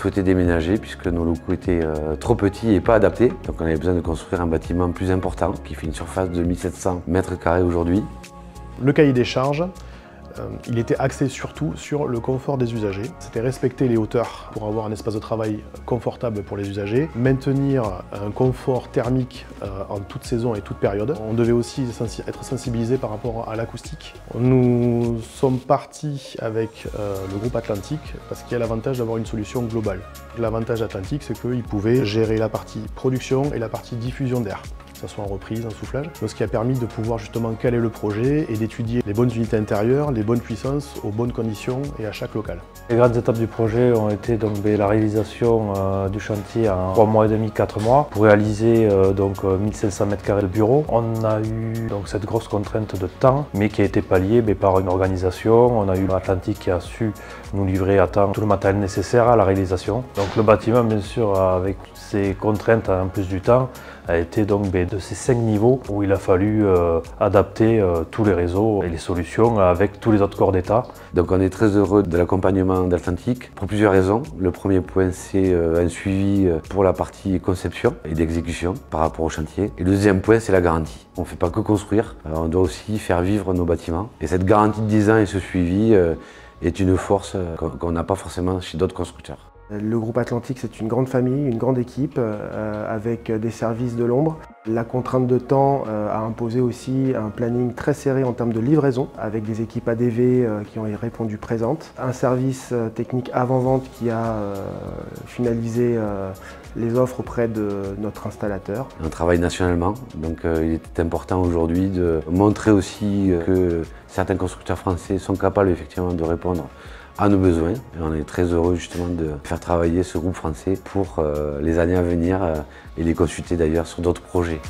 souhaité déménager puisque nos locaux étaient trop petits et pas adaptés. Donc on avait besoin de construire un bâtiment plus important qui fait une surface de 1700 mètres carrés aujourd'hui. Le cahier des charges, il était axé surtout sur le confort des usagers. C'était respecter les hauteurs pour avoir un espace de travail confortable pour les usagers, maintenir un confort thermique en toute saison et toute période. On devait aussi être sensibilisé par rapport à l'acoustique. Nous sommes partis avec le groupe Atlantique parce qu'il y a l'avantage d'avoir une solution globale. L'avantage Atlantique, c'est qu'ils pouvaient gérer la partie production et la partie diffusion d'air, que ce soit en reprise, en soufflage, ce qui a permis de pouvoir justement caler le projet et d'étudier les bonnes unités intérieures, les bonnes puissances, aux bonnes conditions et à chaque local. Les grandes étapes du projet ont été donc la réalisation du chantier en 3 mois et demi, 4 mois, pour réaliser 1500 m² de bureau. On a eu donc cette grosse contrainte de temps, mais qui a été palliée par une organisation. On a eu Atlantique qui a su nous livrer à temps tout le matériel nécessaire à la réalisation. Donc le bâtiment, bien sûr, avec ses contraintes en plus du temps, a été donc de ces 5 niveaux où il a fallu adapter tous les réseaux et les solutions avec tous les autres corps d'État. Donc on est très heureux de l'accompagnement d'Atlantique pour plusieurs raisons. Le premier point, c'est un suivi pour la partie conception et d'exécution par rapport au chantier. Et le deuxième point, c'est la garantie. On ne fait pas que construire, on doit aussi faire vivre nos bâtiments. Et cette garantie de 10 ans et ce suivi est une force qu'on n'a pas forcément chez d'autres constructeurs. Le groupe Atlantique, c'est une grande famille, une grande équipe avec des services de l'ombre. La contrainte de temps a imposé aussi un planning très serré en termes de livraison, avec des équipes ADV qui ont répondu présentes. Un service technique avant-vente qui a finalisé les offres auprès de notre installateur. On travaille nationalement, donc il était important aujourd'hui de montrer aussi que certains constructeurs français sont capables effectivement de répondre à nos besoins. Et on est très heureux justement de faire travailler ce groupe français pour les années à venir et les consulter d'ailleurs sur d'autres projets.